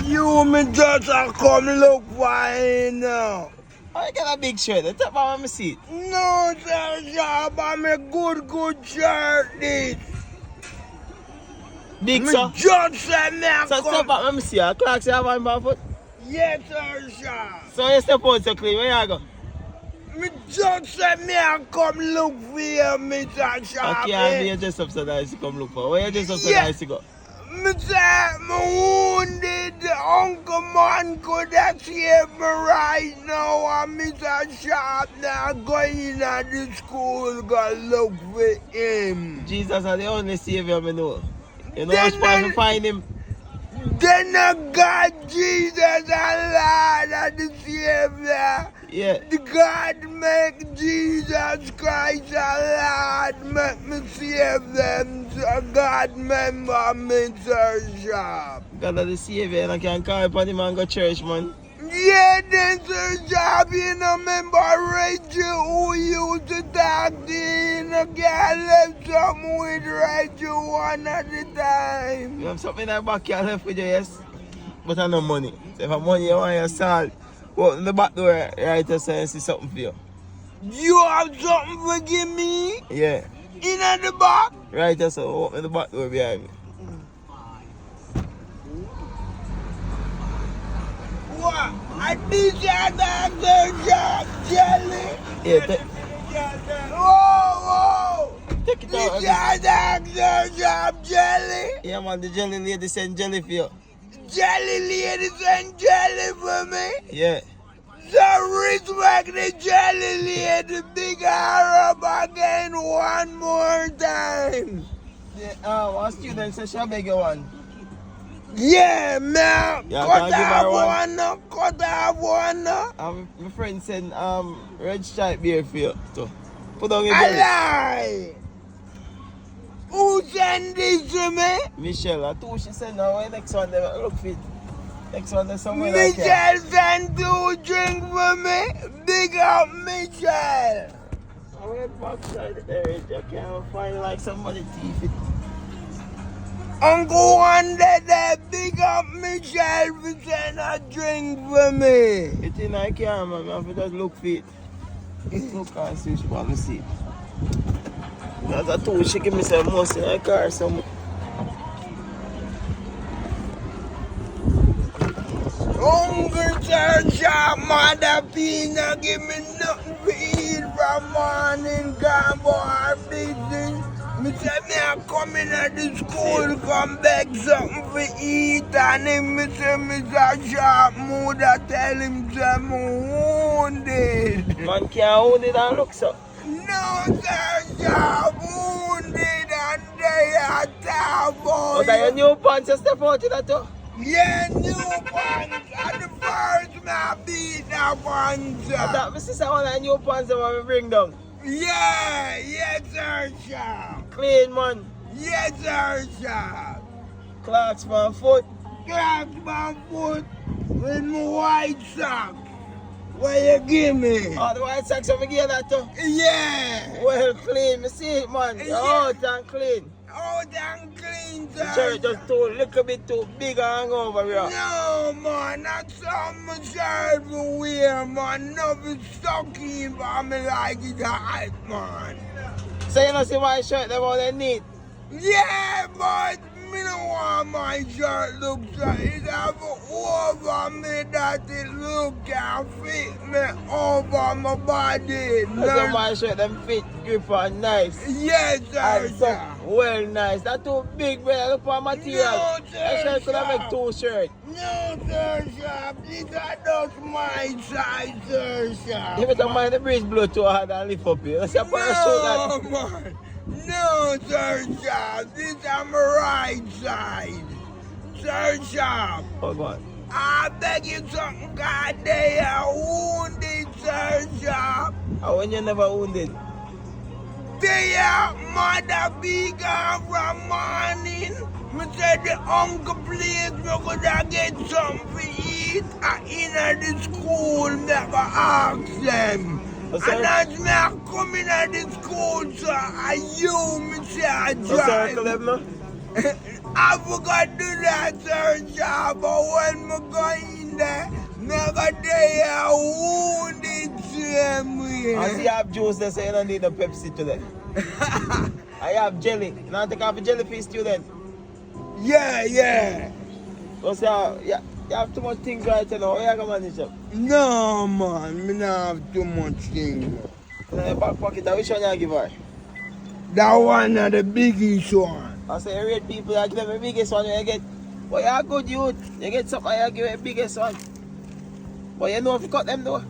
You me just a come look for him now. I get a big shirt. The top of my seat. No, sir, job. I'm a good shirt. This. Big, Me sir. just say me a So step come. back, let me see. Clarks, you have one by foot. Yes, sir. So you step out so clean. Where you go? Me just say me a come look for you, Mr. Sharp. Okay, I'll be dressed up so nice to come look for. Where you dressed up so nice to go? Me say me wounded. Uncle Man could have saved me right now. And Mr. Sharp now going at the school go look for him. Jesus is the only savior I know. You know Then how supposed to I- find him? Then God, Jesus, and Lord, and the Savior. Yeah. The God make Jesus Christ a Lord, make me save them. So God remember me, Sir Sharp. God is the savior and I can call upon him and go church, man. Yeah, then Sir Sharp, you know, remember Reggie who used to talk to you, know, girl left something with Reggie one at a time. You have something in the backyard left with you, yes? But I no money. So if I money you want your salt, walk in the back door right to say and see something for you. You have something for give me? Yeah. In at the back? Right to say, walk in the back door behind me. What? I need your doctor job, jelly. Yeah, Whoa! take it Need out. your doctor job, jelly. Yeah, man, the jelly lady send jelly for you. Jelly ladies and jelly for me. Yeah. So respect the jelly lady. Big her up again one more time. Yeah, one student says she'll beg you one. Yeah, man. Yeah, Cut can I give her off one? one now. Cut off one now. My friend sent red stripe beer for you. So put on your I jelly. lie. Who sent this to me? Michelle, I thought she said now the next one they look fit. Next one there's somewhere like that. Michelle sent 2 drink for me. Big up Michelle. I went backside there, I can't find like somebody thief it. Uncle one day, big up Michelle for send a drink for me. It's in my car, man. I have to just look fit. Look and see she want to see. Because I told she give me some most in my car. Some. Hungry church shop, mother Pina, give me nothing to eat from morning, gone boy business. Me say me a come in at the school, come back something for eat, and him me say me a sharp mood, I tell him say me wounded. Man can't hold it and look so. No sir, sharp wounded, and they are tough boy. But are your new pants you step out in that too? Yeah, new pants, and the first me a beat that one, sir. I thought my sister want a new pants that want me bring down. Yeah, yes sir, sharp. Clean, man. Yes sir, sharp. Clarks for foot. Crack my foot with my white socks. What you give me? Oh, the white socks over here that too. Yeah. Well clean, me see it, man. Yeah. Out and clean. Out and clean, The sir. church just too little bit too big and over here. No, man, that's something my shirt for wear, man. Nothing sucky for me like it hot, man. So you know see my shirt, they want they need. Yeah, but me don't want my shirt look so it have over me that it look can fit me over my body. That's my shirt, them fit, grip and nice. Yes, sir, And so, sir. well nice. That too big, brother. Look for material. No, sir, That shirt could have sir. make 2 shirts. No, sir, sir. These are just my size, sir, sir. If you don't mind the breeze blow too hard and lift up here. That's a parachute No, that. man. No, sir, sir. This is my right side. Sir, sir. Oh, God. I beg you something, God, they are wounded, sir, sir. And when you never wounded. They are mother be gone from morning. Me said the uncle please me coulda get something to eat. In the school never ask them. Okay. And as me a come in the school, so I you me say I So circle drive. them now. I forgot to do that, sir, sir. but when I go in there, I got there wounded same way. I see you have juice there, so you don't need a Pepsi today. I have jelly. You want to take off a jelly for student? Yeah. Because you have too much things right now. How you going to manage it? No, man, I don't have too much things. In your back pocket, which one you give her? That one is the biggest one. I say, you rate people, you give them the biggest one you get. But you're a good youth. You get something, you give it the biggest one. But you know if you cut them though?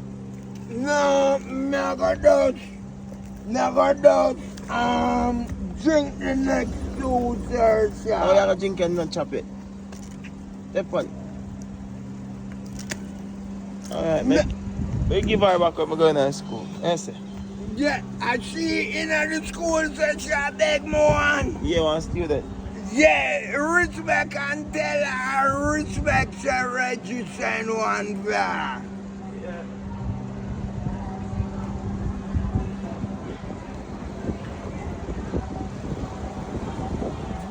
No, never does. Drink the next two, sir. Oh, you're going to drink and not chop it. Step one. Alright, man. We give her back when we're going to school. Yes, sir. Yeah, I see in the school, sir, she beg more one. Yeah, one student. Yeah, respect and tell her respect, sir, Reggie send one back.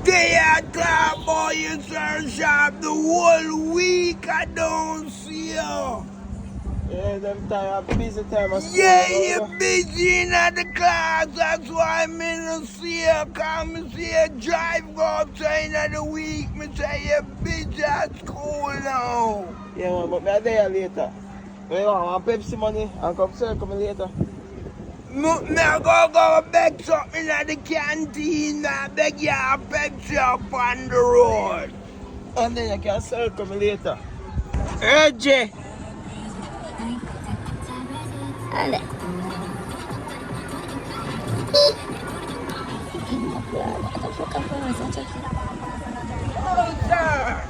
They are talking about you, sir, shop the whole week. I don't see you. Yeah, them time, I'm busy time. Yeah, you're busy in the class. That's why I'm in the see you. Come see you drive go outside in the week. Me say you're busy at school now. Yeah, man, but I'm there later. So you want Pepsi money and come circle me later? Me go beg something at the canteen. I beg you a Pepsi up on the road. And then you can circle me later. Reggie! Ale. Oh, sir.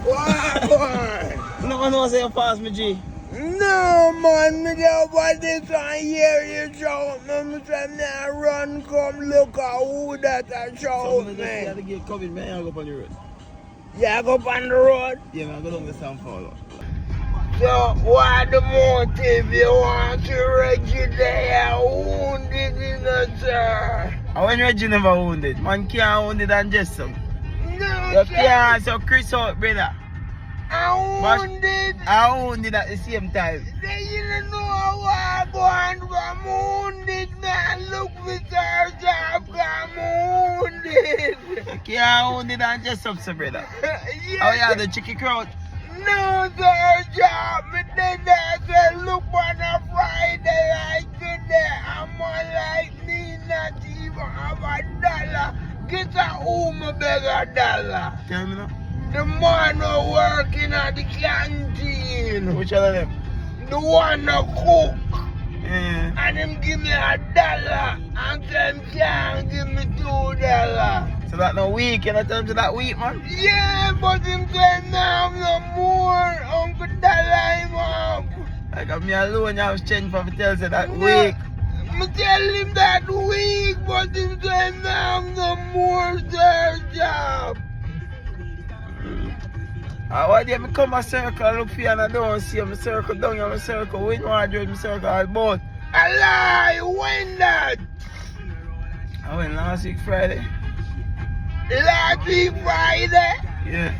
Why? No one knows how you pass me, G. No, man, me don't want this one here. You shout me. Me say me a run, come look at who that a shout You me. have to get COVID, man. I go up on the road. Yeah, go up on the road. Yeah, man, I go down the San Paulo. So, what the motive you want to Reggie there wounded in the sir? And when Reggie never wounded, man can't wounded and just some. No, You sir. can't so Chris out, brother. I wounded. I wounded at the same time. They didn't know how I go on from wounded, man. Look me, sir, I'm wounded. You can't wounded and just some, so brother. Yes. Oh yeah, the chicken crowd. No, sir, job. Me did that, sir. Look on a Friday like today. I'm on like me, not even have $1. Get a home, beg $1. Tell me now. The man who working at the canteen. Which one of them? The one who cook. Yeah. And him give me $1. And them can't give me $2. So that no week, you know tell him to that week, man? Yeah, but him say now no more. Uncle Dollar him up. Like if me alone, you have change for me tell you that No, week. me tell him that week, but him say now no more, sir, job. Why did me come a circle look for you and I don't see you? Me circle down here, me circle win one do me circle all both. A lie, when that? I went last week Friday. Last week Friday? Yeah.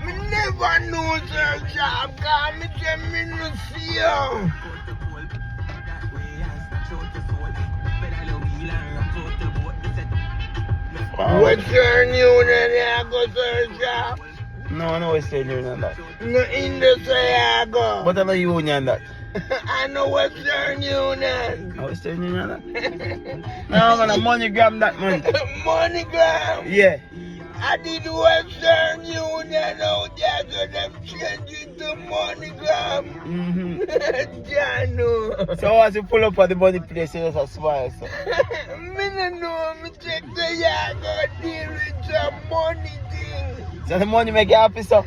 Me never know, sir, job, cause me say me no see you. Western Union, I go, sir, job. No, no Western Union that. No industry, I go. But I know Union that. I know Western Union. Western Union that. No man, a MoneyGram that man. MoneyGram. Yeah. I did Western Union out there, so them change it to MoneyGram. Jano. So as you pull up at the money place, you just a smile. So. Me no know, me check the yard, go deal with some money thing. So the money make you happy, so.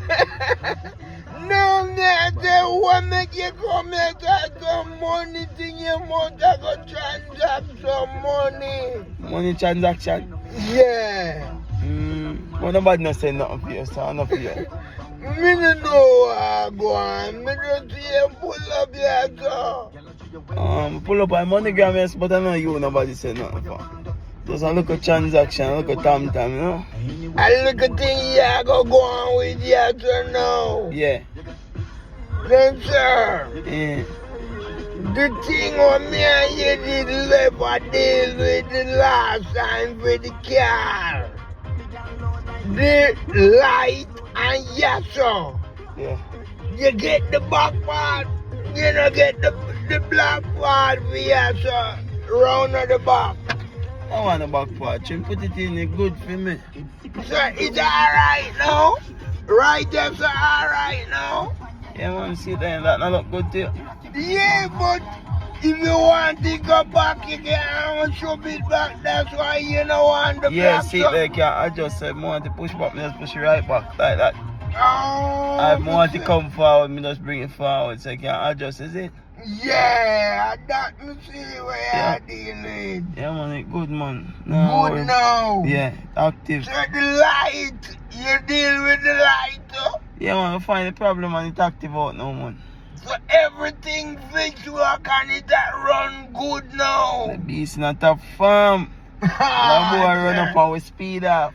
No, man, they want make you come here to some money thing, you must go transact some money. Money transaction. Yeah. Well, nobody not say nothing for you, so enough for you. Me no know where I go on. Me just see you pull up here, so. Pull up on MoneyGram, yes, but I know you nobody say nothing for. Just a little transaction, a little tam-tam, you know? A little thing you go on with you to know. Yeah. Then, sir, Yeah. the thing on me and you did live a deal with the last time for the car. The light and yes, sir. Yeah. You get the back part, you don't get the black part for yes, sir. Round of the back. I want a back part. You put it in it good for me. Sir, it's alright now. Right there, sir, alright now. Yeah, man, see that not look good to you. Yeah, but if you want to go back, you can shove it back. That's why you don't want the Yeah, black see stuff. there, I just said more want to push back, me just push it right back like that. Oh, I want to come forward, me just bring it forward so I can adjust, is it? yeah, that me see where you're dealing. Yeah, man, it good, man. No, Good now. Yeah, active. So the light, you deal with the light, too? Yeah, man, we find the problem and it's active out now, man. So everything fixed work and it that run good now. The beast in a top farm. That boy run up and we speed up.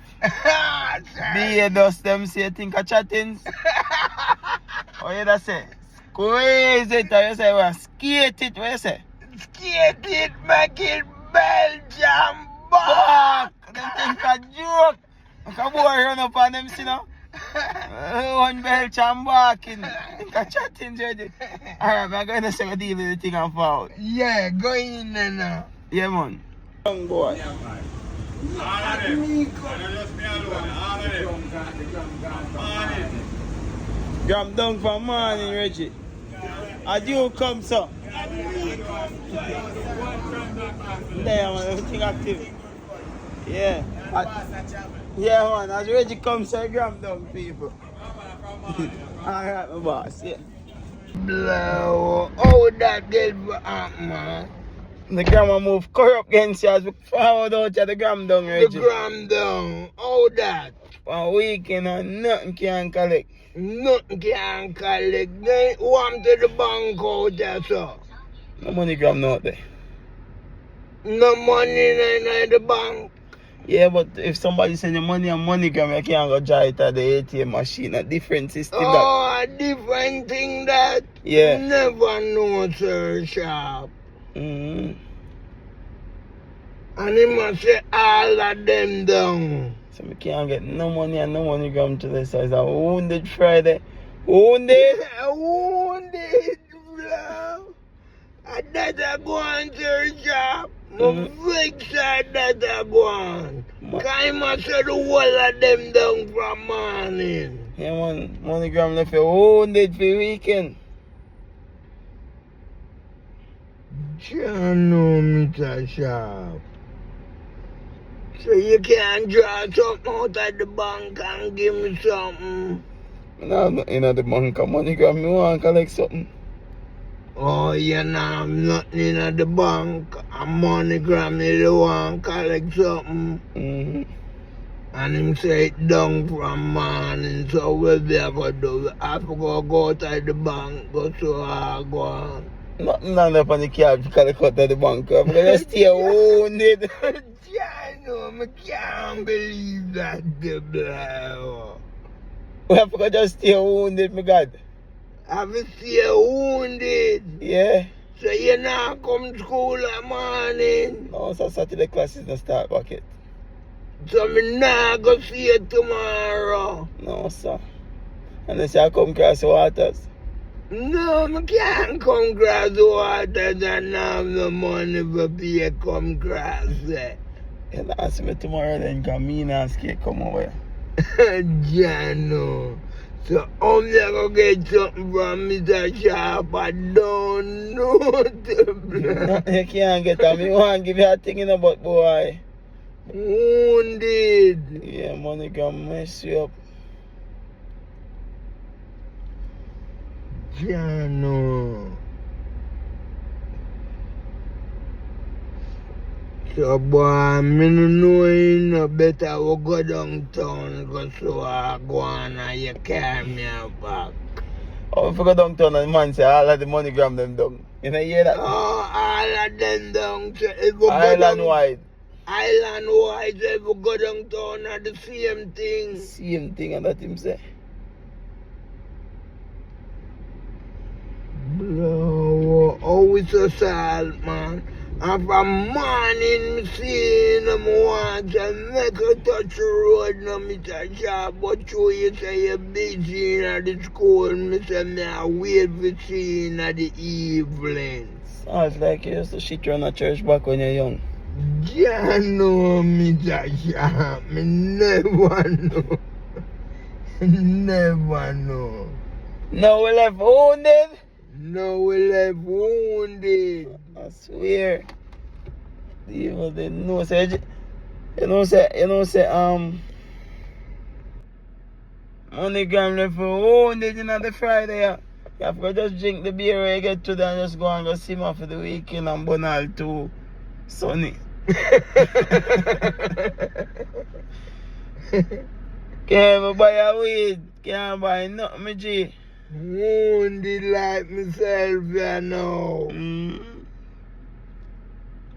Be dust them say think of chattings. What you that say? Squeeze it or you say well, skate it, what you say? Skate it, make it Belgium Fuck! back. Them think a joke. Like a boy run up on them, see now? One Belgium barking. Think of chattings already. Alright, I'm going to say a deal with the thing and forward. Yeah, go in there now. Yeah, man. Young boy. Gram down for morning, Reggie. As you come, sir. There, man, everything active. Yeah. Yeah, man, as Reggie comes, sir, gram down, people. Alright, my boss, yeah. Blow. Oh, that get man. The grandma move corrupt against you as we forward out to the gram down, Reggie. The gram down. Oh, that. For weekend and nothing can collect. Nothing can collect. They want to the bank out there, sir. No money gram not there. No money in the bank. Yeah, but if somebody send you money and MoneyGram, you can't go draw it at the ATM machine. A different system. Oh, a different thing that. Yeah. Never know, sir, sharp. Mm-hmm. And he must say all of them down. So we can't get no money and no MoneyGram to this. So it's a wounded Friday. Wounded? Wounded, bro. And that I go on, sir, sharp. My vex that I go on. Because must say the whole of them down from morning. Yeah, man. MoneyGram left you wounded for the weekend. You know, Mr. Sharp. So you can't draw something out of the bank and give me something? No, I'm not in the bank. MoneyGram, me want to collect something. Oh, you know, I'm nothing in the bank. And MoneyGram, you don't want to collect something. Mm-hmm. And him say it down from morning. So what we have to do? I have to go out of the bank, go so I go on. Nothing on up on the cab to collect out of the bank. I'm going to stay wounded. I know, I can't believe that, the blow. We have to just stay wounded, my God. Have you stay wounded? Yeah. So you not come to school that morning? No, so Saturday classes don't start back yet. So me not go see you tomorrow? No, sir. Unless I come cross the waters. No, I can't come cross the waters and have the money for pay come cross it. You'll ask me tomorrow then, because me and Skate come over here. Jano. So I'm gonna get something from Mr. Sharp. I don't know the No, you can't get that. Me want to give you a thing in the butt, boy. Wounded. Yeah, money can mess you up. Jano. So boy, me no know you no better we go downtown go so I go on and you carry me back. Oh, if you go downtown and the man say all of the MoneyGram them down. You know hear that? Oh, all of them down. So if we go Island down, wide. Island wise ever go downtown are the same thing. Same thing and that him say. Bro, how is a salt, man? And from morning, me seeing them want to make a touch road, no me to shop, but you say you're busy in the school, me say me I wait for see in the evening. Sounds like you used to shit around a church back when you're young. Yeah, no, me to shop, me never know. Never know. Now we left wounded. No, we left wounded. I swear. The evil didn't know say MoneyGram left for wounded in the Friday. Yeah. You have to just drink the beer when you get to there and just go and go simmer for the weekend and burn all too sunny. Can't buy a weed, can't buy nothing, me G. Wounded like myself, you know.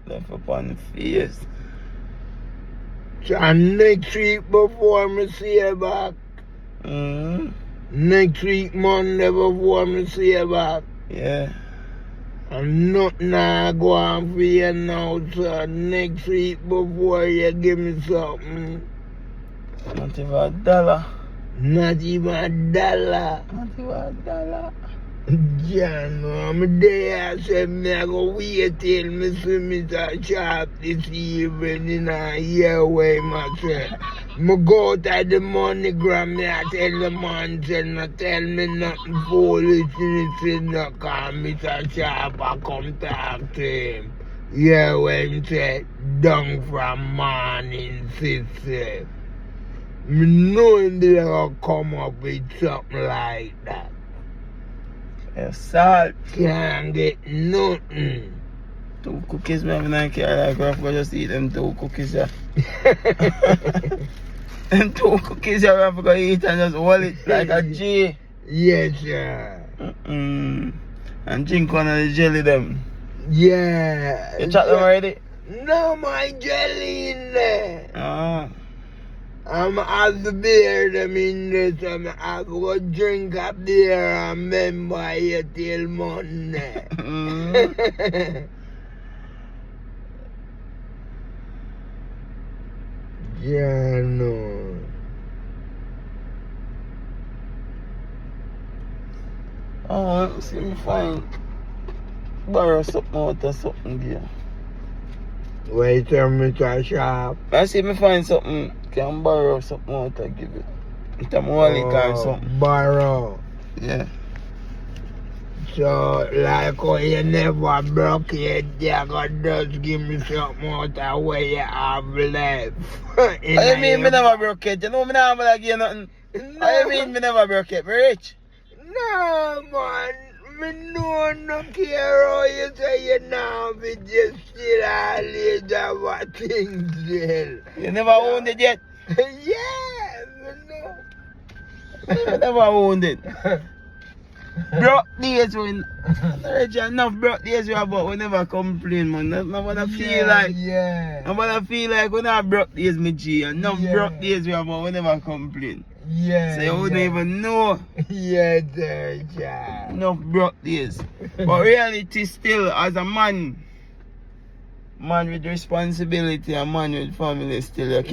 Left upon the face. So next week before me see you back. Next week Monday before me see you back. Yeah. And nothing I go on for you now, so next week before you give me something. Not even $1. Not even $1. Not even $1. Yeah, no, I'm there. I said, me I go wait till me see me to shop this evening and hear what myself. Me go out at the MoneyGram, me I tell the man, say, no tell me nothing foolish, he no call me to shop, I come talk to him. Yeah, when he said, down from morning, sister. Me knowing they gonna come up with something like that. Salt. Can't get nothing. 2 cookies, me have in care like I forgot just eat them 2 cookies. Yeah. Them 2 cookies you have to eat and just hold it like a G. Yes, sir. And drink one of the jelly them. Yeah. You chat them already? No, my jelly in there. I'm have the beer them in there, so I go drink a beer and remember you till Monday. Yeah, no. Oh, let me see me find borrow something out of something there. Wait till me to shop. I see me find something, can borrow something out and give it. It's a wallet or something. Borrow. Yeah. So, like how you never broke it, you can just give me something out of what you have left. What do you mean me never broke it? You know me never like you nothing. No. What do you mean me never broke it? Me rich? No, man. Me no care how you say you now, but you still always have a thing still. You never owned it yet? Yeah, me know. You never owned it. Broke days when Reggie enough broke days we have, but we never complain, man. Nobody feel like nobody feel like we not broke days, me G. Enough broke days we have, but we never complain. Yeah. So you wouldn't even know. Yeah, there, yeah. Enough broke days. But reality still, as a man with responsibility, a man with family still, you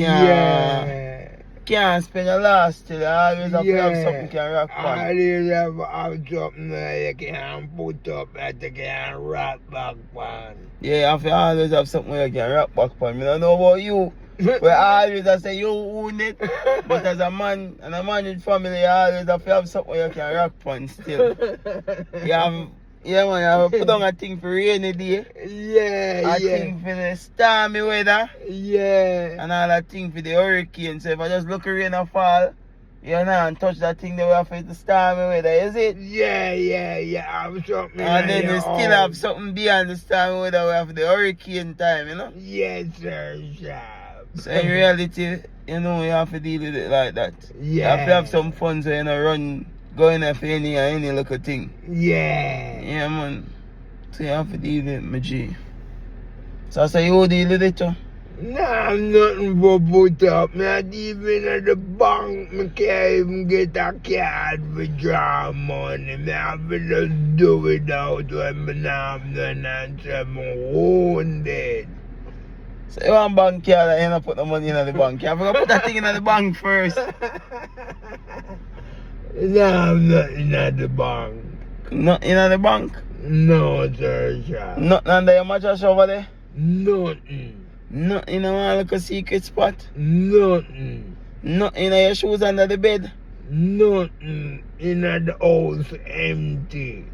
can't spend your last till you always have to have something you can rock on. Always have something that you can put up that you can rock back on. Yeah, you have to always have something you can rock back on. I don't know about you. But always I say you own it. But as a man and a man with family, you always have to have something you can rock on still. You have to put on a thing for rainy day. A thing for the stormy weather. Yeah. And all that thing for the hurricane. So if I just look at rain and fall, you know, and touch that thing that we have for the stormy weather, is it? Yeah. Have something. And then you still have something beyond the stormy weather we have for the hurricane time, you know? Yes, sir. So in reality, you know, you have to deal with it like that. Yeah. You have to have some fun so you know going there for any little thing. Yeah. Yeah, man. So you have to deal with it, my G. So I say you deal with it too? Nah, nothing for put up. Not even at the bank. Me can't even get a card for draw money. Me have to just do it out when me not have none and say me wounded. So you want bank card and you don't put the money in the bank. You have to put that thing in the bank first. Nah, have nothing at the bank. Nothing in the bank? No, sir, sir. Nothing under your mattress over there? Nothing. Nothing in a little secret spot? Nothing. Nothing in your shoes under the bed? Nothing in the house empty.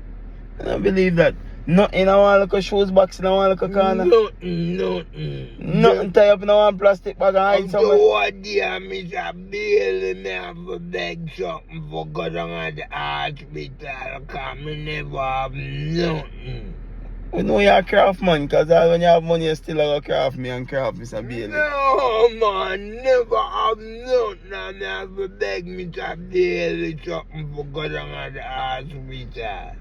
I don't believe that. Nothing in one little shoes box in one little corner? Nothing. Nothing tie up in one plastic bag and hide somewhere? So what dear Mr. Bailey, me have to beg something for go down at the hospital because me never have nothing. We know you're a craft man, because when you have money you still have to craft me and craft Mr. Bailey. No man, never have nothing and me have to beg Mr. Bailey something for go down at the hospital.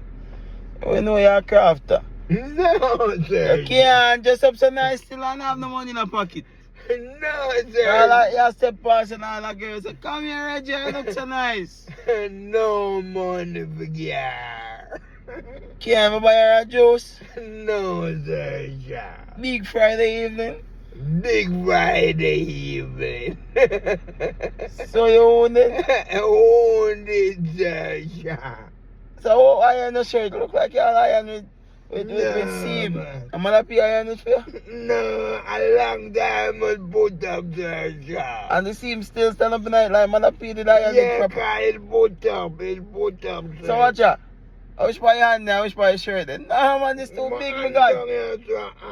We know you're a crafter. No, sir. You can't dress up so nice still and have no money in the pocket. No, sir. All that you step past and all that girls say, come here Reggie, you look so nice. No money for gear. Can't even buy her a juice. No, sir. Big Friday evening. Big Friday evening. So you own it? Own it, sir. So how iron the shirt? Look like you're iron with seam. I'm gonna pay iron it for you? No, a long time must put up, sir. And the seam still stand up in night like I'm gonna pay the iron Yeah, proper. it put up, sir. So watch out. I wish my hand there, I wish my shirt then. Nah man, it's too big, my God.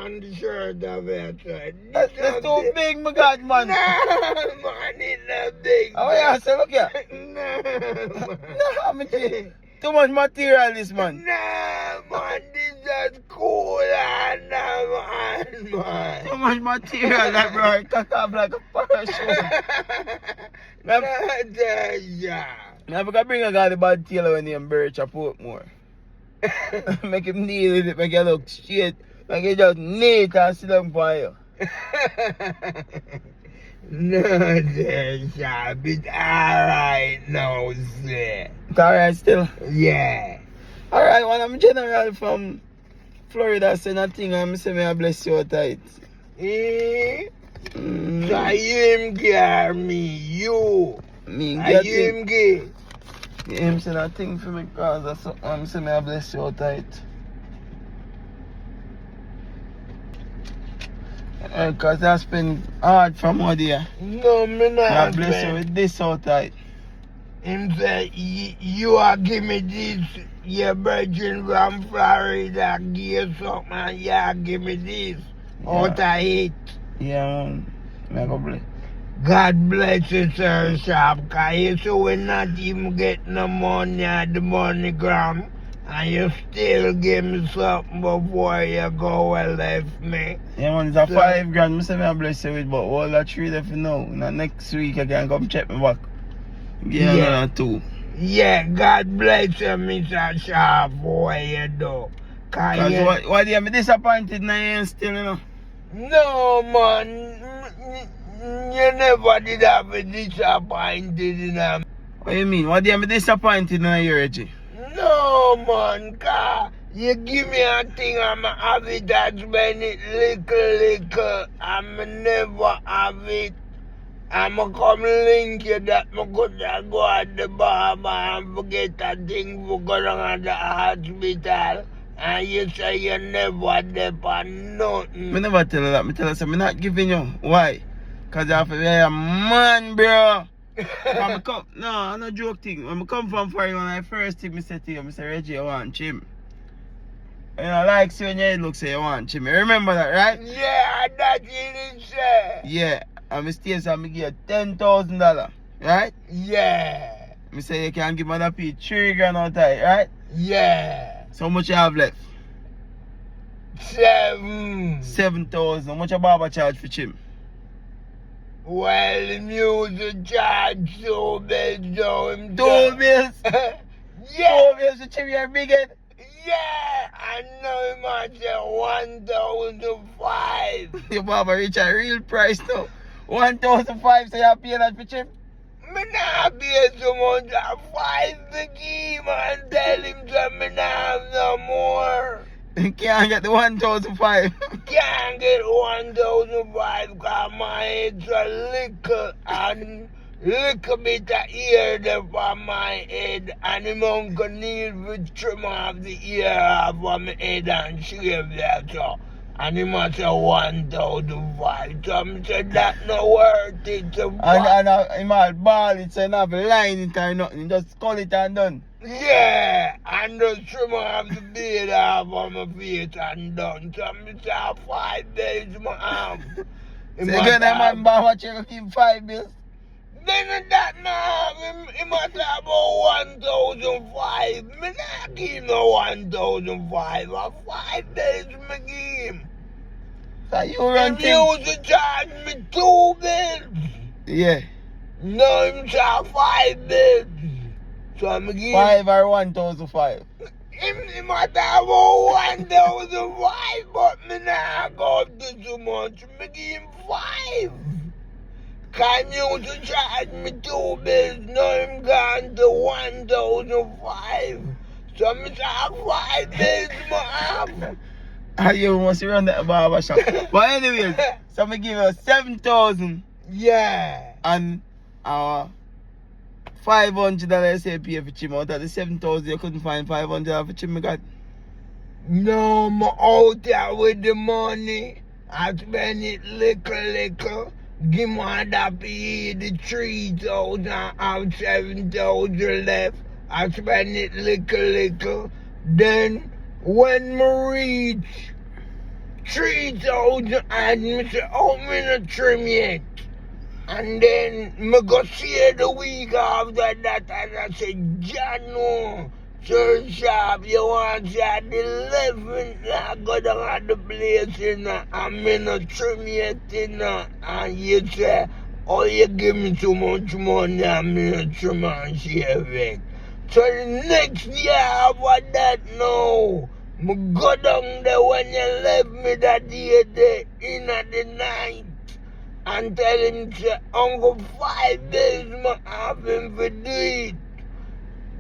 And the shirt of it, sir. That's too big, my God, man. No, man, it's not big. Oh yeah, so look here. No, man. Nah, man. Too much material this man. Nah, man, this is cool and man. Too much material that bro, it cock off like a parachute. Now we can bring a guy the bad tailor when named Birch a Portmore. Make him kneel with it, make you look straight. Make you just neat and sit down for you. No, sir, it's alright now, sir. It's alright still? Yeah. Alright, when I'm general from Florida saying a thing and I say may I bless you tight. Eh? So you him get me, you. Me Are get you him get? him saying a thing for me cause that's something I'm saying may I bless you tight. Cause that's been hard from out there. No, me not. I bless you with this so tight. Him say, you are give me this, your virgin from Florida, give you something, and you give me this, out of it. Yeah, man. May I go bless. God bless you, sir, shop, cause you so we not even get no money at the MoneyGram, and you still give me something before you go and left me. Yeah, man, it's a 5 grand. I say I bless you with, but all that 3 left now. Now next week I can come check me back. Give me another 2. Yeah, God bless you, Mr. Sharp, what you do. Cause why do you be disappointed now you ain't still, you know? No, man. You never did have a disappointed in them. What do you mean? Why do you be disappointed now you, Reggie? No, man, cause you give me a thing, I'ma have it and spend it little, I'ma never have it. I'ma come link you that I could go at the barber and forget a thing for going at the hospital. And you say you never did for nothing. Me never tell you that. Me tell you that I'm not giving you. Why? Cause you have to be a man, bro. No, I'm not joke thing. When I come from foreign, when I first thing I said to you, I said, Reggie, I want chim. You know, like see when your head look say you want chim. You remember that, right? Yeah, that's it, sir. Yeah. And I stay so I give you $10,000, right? Yeah. I say you can give Mother P 3 grand out of it, right? Yeah. So how much you have left? 7. 7,000. How much a barber charge for chim? Well, the music charge 2 bills, so him 2 bills? Yeah. 2 bills for chim, you're big head? Yeah, I know him at 1,005. Your barber reach a real price now. 1,005, so you pay that for chip? Me not pay so much. I fight the game and tell him that me not have no more. You can't get the 1,005. Can't get 1,005 because my head's a little bit of ear there for my head, and him uncle need to trim off the ear off of my head and shave that so. And he must say 1,005. So I said that not worth it. So And he might ball it, so you don't have to line it or nothing. Just call it and done. yeah, and just trim off the beard off of my face and done. So I say 5 days I have. So you get that man barber check give him 5 bills? Then that now, he must have about 1,005. Me not give him no 1,005. For 5 days me give him. So you run He things. used to charge me 2 bills. Yeah. Now him charge 5 bills. So I'm give him. 5 or 1,005. He must have about 1,005, but me not go up to too much. Me give him 5. Cause he used to charge me 2 bills. Now him gone to 1,005. So me charge 5 bills me have. And you must run that barber shop. But anyways, so me give you 7,000 Yeah. and $500 say pay for chim. Out of the 7,000 you couldn't find $500 for chim me got. No, I'm out there with the money. I spend it little. Give my pay the 3,000. I have 7,000 left. I spend it little. Then when me reach 3,000 and me say, oh, me not trim yet. And then me go see the week after that and I say, Jano, Sir Sharp, you want to say at the 11th I go down at the place, you know, and me not trim yet, you know. And you say, oh, you give me too much money and me not trim and shave it. So the next year after that now, me go down there when you left me that day there in at the night and tell him, say, Uncle, 5 days me have him for do it.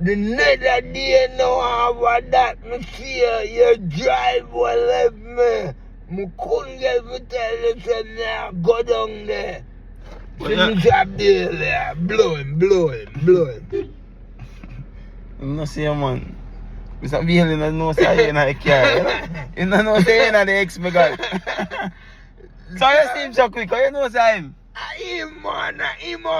The next day now after that, me see your driver left me. Me couldn't get to tell you, say, now go down there. Finish up there, blow him. You know see man. Mr. Beal, you don't know say you're in the car. You don't know say you're in the ex me got. So you see him so quick, how you know say him? Him on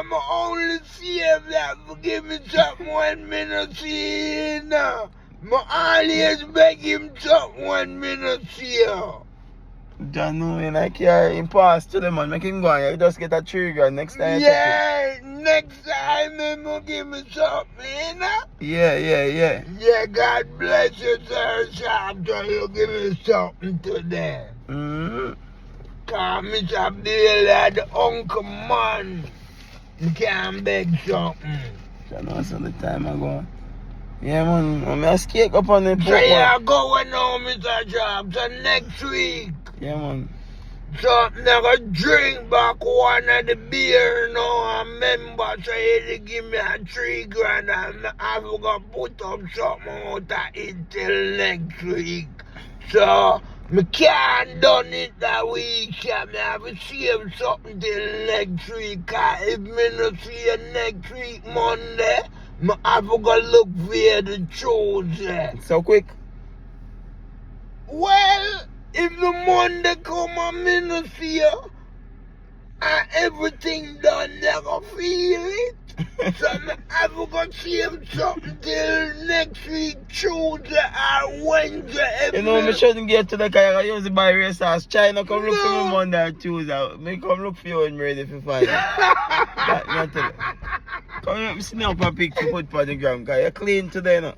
my only save that for give me something when me not see him now. Me always beg him something when me not see him. John know in the car, him pass to the man, make him go on, you just get a trigger next time you check Yeah, next time him will give me something, you know? it. Yeah. Yeah, God bless you, Sir Sharp, so you give me something today. Mm-hmm. Cause Mr. Bill the uncle man. You can't beg something. I know some the time ago. Yeah man, I'm a skate up on the So yeah, going on, Mr. Sharp, so next week. Yeah man. So I'm gonna drink back one of the beer now, I remember, so he give me a 3 grand and I'm gonna put up something out of it till next week. So, me can't done it that week, so me have to save something till next week, cause if me not see you next week Monday, me have to go look for the Tuesday. So quick. Well, if the Monday come and me not see you, and everything done, never feel it. So me have to go save something till next week, Tuesday or Wednesday. You know, me shouldn't get to the car, I use the buy race house. China come look for me Monday or Tuesday. Me come look for you when I'm ready to find you. That, not today. Come here, me snap a pic to put on the ground, cause you're clean today, no?